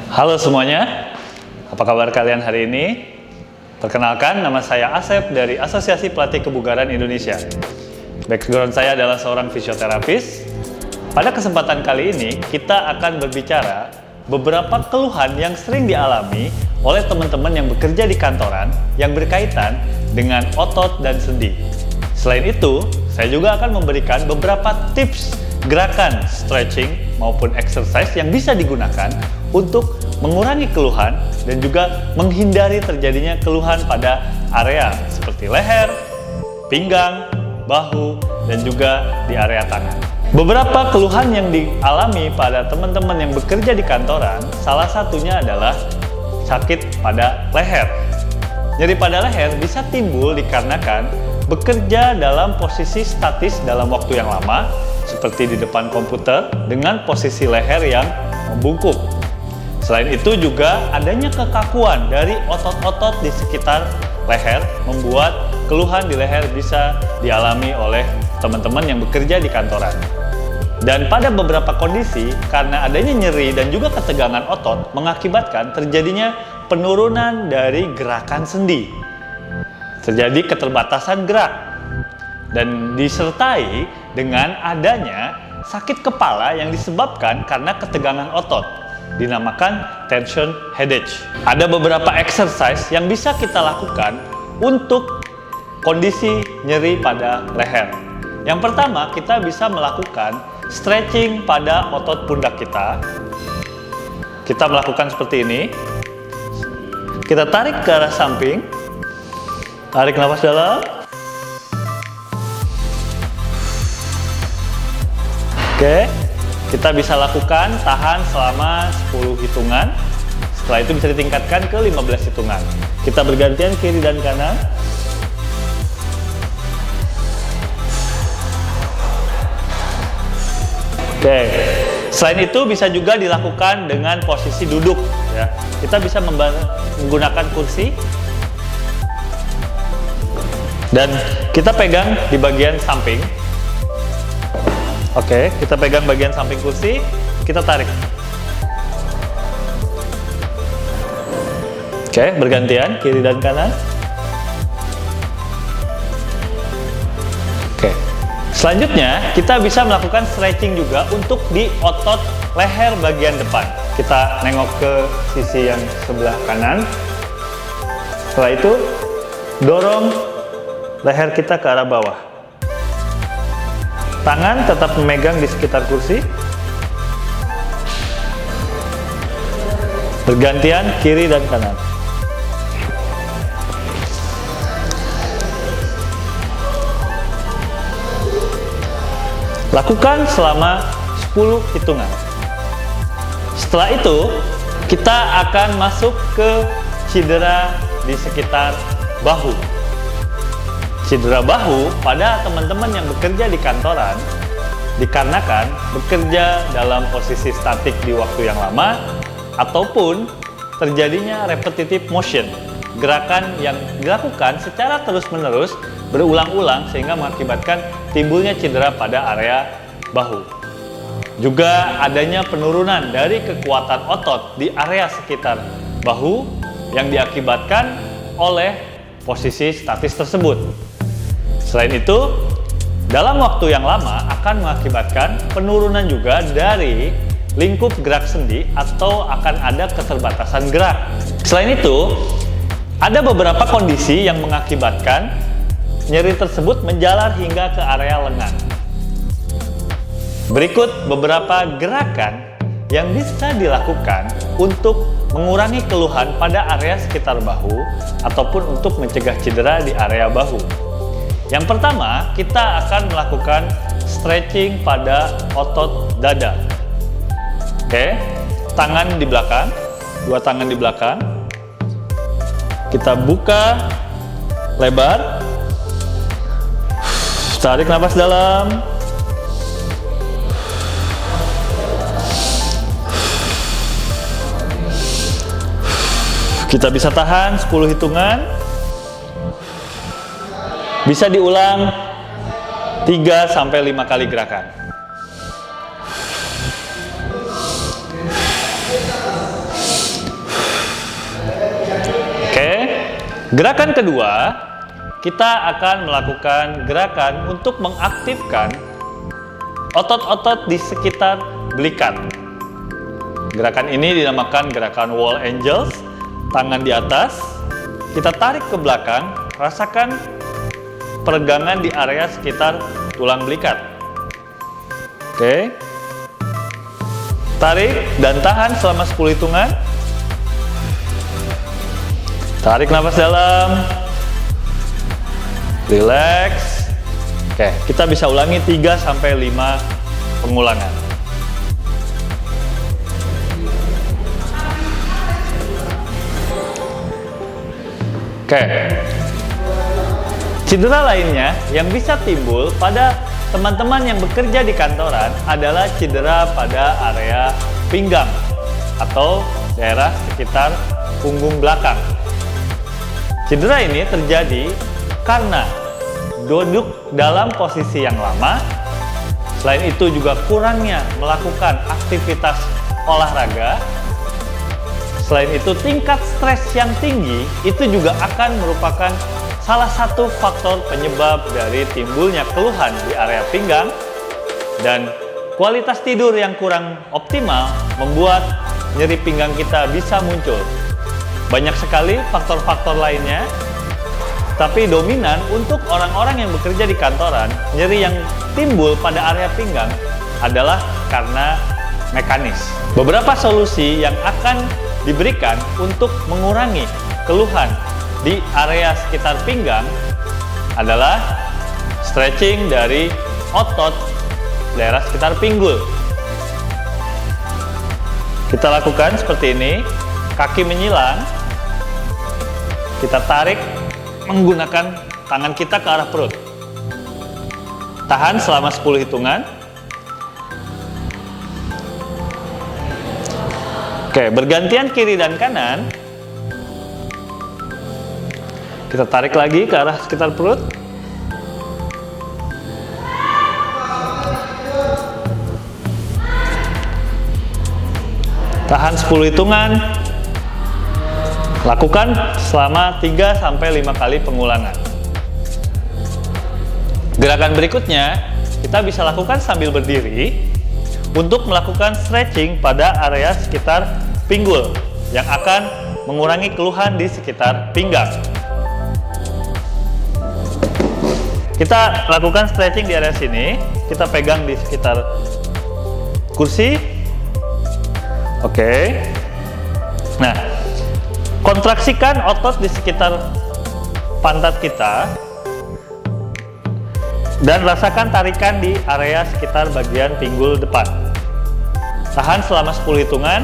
Halo semuanya, apa kabar kalian hari ini? Perkenalkan, nama saya Asep dari Asosiasi Pelatih Kebugaran Indonesia. Background saya adalah seorang fisioterapis. Pada kesempatan kali ini, kita akan berbicara beberapa keluhan yang sering dialami oleh teman-teman yang bekerja di kantoran yang berkaitan dengan otot dan sendi. Selain itu, saya juga akan memberikan beberapa tips gerakan stretching maupun exercise yang bisa digunakan untuk mengurangi keluhan dan juga menghindari terjadinya keluhan pada area seperti leher, pinggang, bahu, dan juga di area tangan. Beberapa keluhan yang dialami pada teman-teman yang bekerja di kantoran, salah satunya adalah sakit pada leher. Nyeri pada leher bisa timbul dikarenakan bekerja dalam posisi statis dalam waktu yang lama, seperti di depan komputer dengan posisi leher yang membungkuk. Selain itu juga adanya kekakuan dari otot-otot di sekitar leher membuat keluhan di leher bisa dialami oleh teman-teman yang bekerja di kantoran. Dan pada beberapa kondisi, karena adanya nyeri dan juga ketegangan otot mengakibatkan terjadinya penurunan dari gerakan sendi. Terjadi keterbatasan gerak dan disertai dengan adanya sakit kepala yang disebabkan karena ketegangan otot, dinamakan tension headache. Ada beberapa exercise yang bisa kita lakukan untuk kondisi nyeri pada leher. Yang pertama, kita bisa melakukan stretching pada otot pundak kita. Kita melakukan seperti ini. Kita tarik ke arah samping. Tarik nafas dalam. Oke, kita bisa lakukan tahan selama 10 hitungan. Setelah itu bisa ditingkatkan ke 15 hitungan. Kita bergantian kiri dan kanan. Oke, selain itu bisa juga dilakukan dengan posisi duduk. Ya. Kita bisa menggunakan kursi dan kita pegang di bagian samping. Oke, kita pegang bagian samping kursi, kita tarik. Oke, bergantian kiri dan kanan. Oke. Selanjutnya, kita bisa melakukan stretching juga untuk di otot leher bagian depan. Kita nengok ke sisi yang sebelah kanan. Setelah itu, dorong leher kita ke arah bawah. Tangan tetap memegang di sekitar kursi. Bergantian kiri dan kanan. Lakukan selama 10 hitungan. Setelah itu, kita akan masuk ke cedera di sekitar bahu. Cedera bahu pada teman-teman yang bekerja di kantoran dikarenakan bekerja dalam posisi statik di waktu yang lama ataupun terjadinya repetitive motion, gerakan yang dilakukan secara terus-menerus berulang-ulang sehingga mengakibatkan timbulnya cedera pada area bahu. Juga adanya penurunan dari kekuatan otot di area sekitar bahu yang diakibatkan oleh posisi statis tersebut. Selain itu, dalam waktu yang lama akan mengakibatkan penurunan juga dari lingkup gerak sendi atau akan ada keterbatasan gerak. Selain itu, ada beberapa kondisi yang mengakibatkan nyeri tersebut menjalar hingga ke area lengan. Berikut beberapa gerakan yang bisa dilakukan untuk mengurangi keluhan pada area sekitar bahu ataupun untuk mencegah cedera di area bahu. Yang pertama, kita akan melakukan stretching pada otot dada. Oke, tangan di belakang, dua tangan di belakang. Kita buka lebar. Tarik nafas dalam. Kita bisa tahan 10 hitungan. Bisa diulang 3-5 kali gerakan. Gerakan kedua, kita akan melakukan gerakan untuk mengaktifkan otot-otot di sekitar belikat. Gerakan ini dinamakan gerakan wall angels. Tangan di atas, kita tarik ke belakang, rasakan peregangan di area sekitar tulang belikat. Oke. Tarik dan tahan selama 10 hitungan. Tarik nafas dalam. Relax. Oke, kita bisa ulangi 3-5 pengulangan. Oke. Cedera lainnya yang bisa timbul pada teman-teman yang bekerja di kantoran adalah cedera pada area pinggang atau daerah sekitar punggung belakang. Cedera ini terjadi karena duduk dalam posisi yang lama, selain itu juga kurangnya melakukan aktivitas olahraga, selain itu tingkat stres yang tinggi itu juga akan merupakan salah satu faktor penyebab dari timbulnya keluhan di area pinggang, dan kualitas tidur yang kurang optimal membuat nyeri pinggang kita bisa muncul. Banyak sekali faktor-faktor lainnya, tapi dominan untuk orang-orang yang bekerja di kantoran, nyeri yang timbul pada area pinggang adalah karena mekanis. Beberapa solusi yang akan diberikan untuk mengurangi keluhan di area sekitar pinggang adalah stretching dari otot daerah sekitar pinggul. Kita lakukan seperti ini, kaki menyilang, kita tarik menggunakan tangan kita ke arah perut. Tahan selama 10 hitungan. Oke, bergantian kiri dan kanan. Kita tarik lagi ke arah sekitar perut. Tahan 10 hitungan. Lakukan selama 3-5 kali pengulangan. Gerakan berikutnya, kita bisa lakukan sambil berdiri untuk melakukan stretching pada area sekitar pinggul yang akan mengurangi keluhan di sekitar pinggang. Kita lakukan stretching di area sini, kita pegang di sekitar kursi. Oke. Nah, kontraksikan otot di sekitar pantat kita dan rasakan tarikan di area sekitar bagian pinggul depan. Tahan selama 10 hitungan.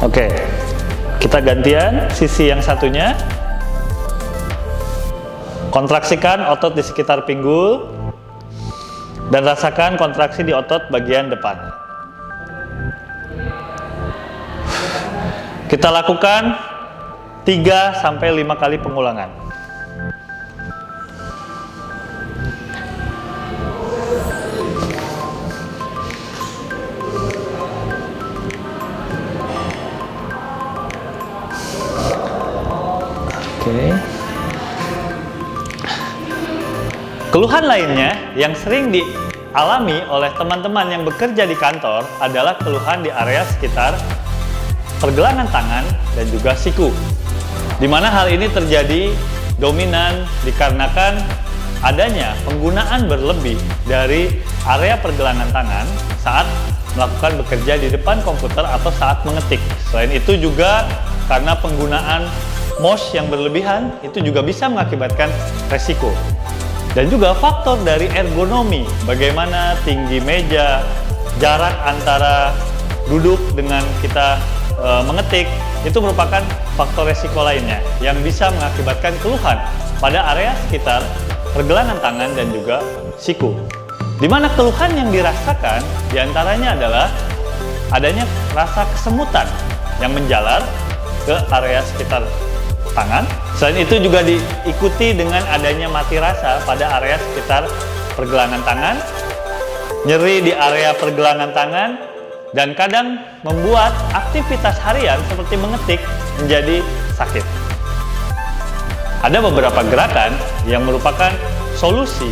Oke. Kita gantian sisi yang satunya. Kontraksikan otot di sekitar pinggul dan rasakan kontraksi di otot bagian depan. Kita lakukan 3-5 kali pengulangan. Oke. Keluhan lainnya yang sering dialami oleh teman-teman yang bekerja di kantor adalah keluhan di area sekitar pergelangan tangan dan juga siku, di mana hal ini terjadi dominan dikarenakan adanya penggunaan berlebih dari area pergelangan tangan saat melakukan bekerja di depan komputer atau saat mengetik. Selain itu juga karena penggunaan mouse yang berlebihan itu juga bisa mengakibatkan resiko. Dan juga faktor dari ergonomi, bagaimana tinggi meja, jarak antara duduk dengan kita mengetik, itu merupakan faktor resiko lainnya yang bisa mengakibatkan keluhan pada area sekitar pergelangan tangan dan juga siku. Di mana keluhan yang dirasakan diantaranya adalah adanya rasa kesemutan yang menjalar ke area sekitar tangan. Selain itu juga diikuti dengan adanya mati rasa pada area sekitar pergelangan tangan, nyeri di area pergelangan tangan, dan kadang membuat aktivitas harian seperti mengetik menjadi sakit. Ada beberapa gerakan yang merupakan solusi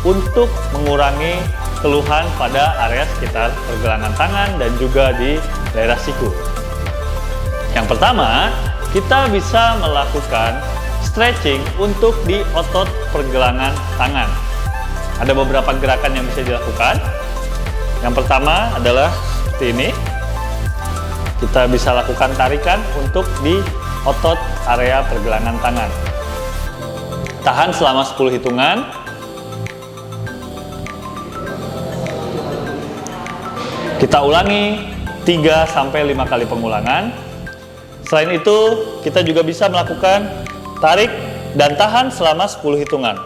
untuk mengurangi keluhan pada area sekitar pergelangan tangan dan juga di daerah siku. Yang pertama, kita bisa melakukan stretching untuk di otot pergelangan tangan. Ada beberapa gerakan yang bisa dilakukan. Yang pertama adalah seperti ini. Kita bisa lakukan tarikan untuk di otot area pergelangan tangan. Tahan selama 10 hitungan. Kita ulangi 3-5 kali pengulangan. Selain itu, kita juga bisa melakukan tarik dan tahan selama 10 hitungan.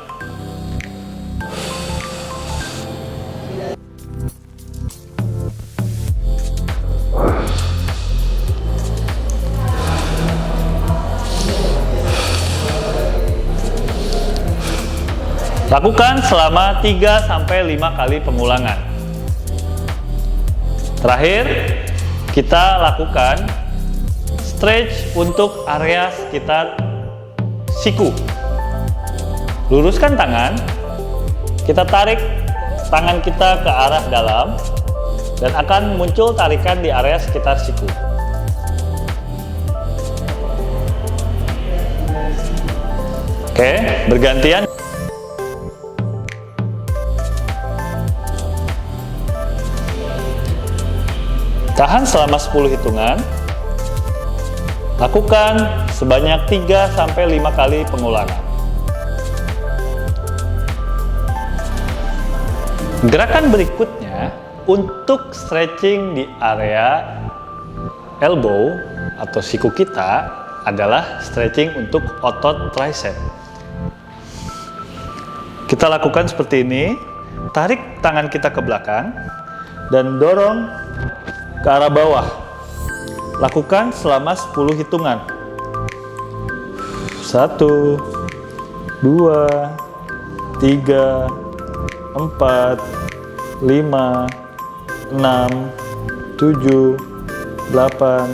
Lakukan selama 3-5 kali pengulangan. Terakhir, kita lakukan stretch untuk area sekitar siku. Luruskan tangan, kita tarik tangan kita ke arah dalam dan akan muncul tarikan di area sekitar siku. Oke, bergantian. Tahan selama 10 hitungan. Lakukan sebanyak 3-5 kali pengulangan. Gerakan berikutnya untuk stretching di area elbow atau siku kita adalah stretching untuk otot tricep. Kita lakukan seperti ini. Tarik tangan kita ke belakang dan dorong ke arah bawah. Lakukan selama 10 hitungan. 1, 2, 3, 4, 5, 6, 7, 8,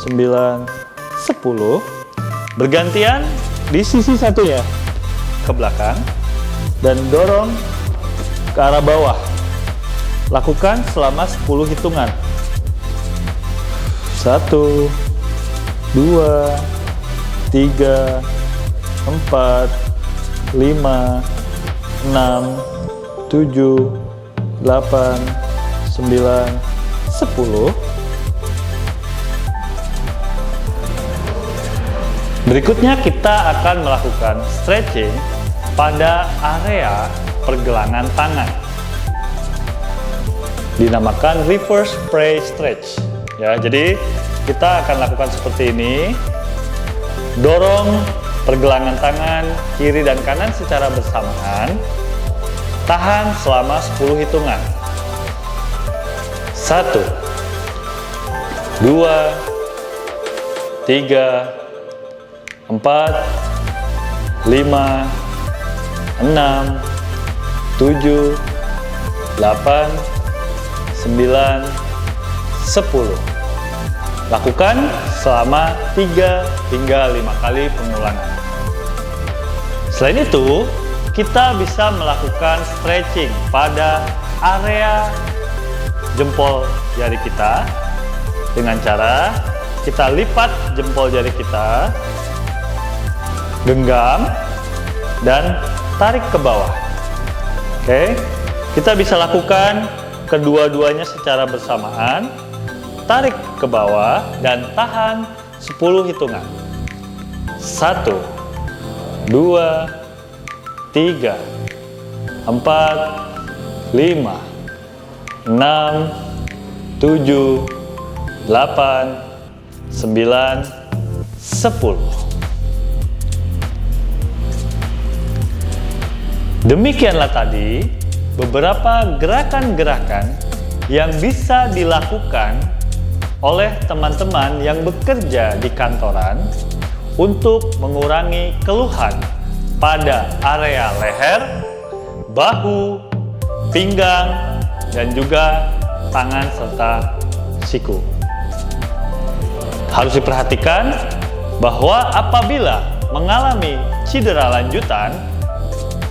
9, 10. Bergantian di sisi satunya ke belakang dan dorong ke arah bawah. Lakukan selama 10 hitungan. 1, 2, 3, 4, 5, 6, 7, 8, 9, 10. Berikutnya kita akan melakukan stretching pada area pergelangan tangan. Dinamakan reverse spray stretch. Ya, jadi kita akan lakukan seperti ini. Dorong pergelangan tangan kiri dan kanan secara bersamaan. Tahan selama 10 hitungan. 1, 2, 3, 4, 5, 6, 7, 8, 9, 10. Lakukan selama 3-5 kali pengulangan. Selain itu, kita bisa melakukan stretching pada area jempol jari kita dengan cara kita lipat jempol jari kita, genggam, dan tarik ke bawah. Oke, kita bisa lakukan kedua-duanya secara bersamaan. Tarik ke bawah dan tahan 10 hitungan. 1, 2, 3, 4, 5, 6, 7, 8, 9, 10. Demikianlah tadi beberapa gerakan-gerakan yang bisa dilakukan oleh teman-teman yang bekerja di kantoran untuk mengurangi keluhan pada area leher, bahu, pinggang, dan juga tangan serta siku. Harus diperhatikan bahwa apabila mengalami cedera lanjutan,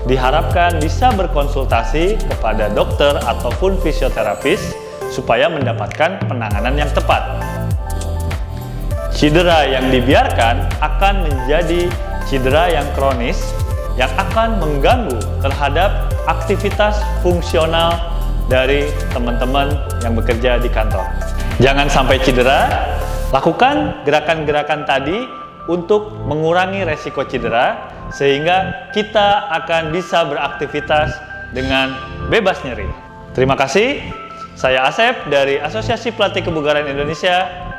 diharapkan bisa berkonsultasi kepada dokter ataupun fisioterapis supaya mendapatkan penanganan yang tepat. Cedera yang dibiarkan akan menjadi cedera yang kronis yang akan mengganggu terhadap aktivitas fungsional dari teman-teman yang bekerja di kantor. Jangan sampai cedera. Lakukan gerakan-gerakan tadi untuk mengurangi resiko cedera sehingga kita akan bisa beraktivitas dengan bebas nyeri. Terima kasih. Saya Asep dari Asosiasi Pelatih Kebugaran Indonesia.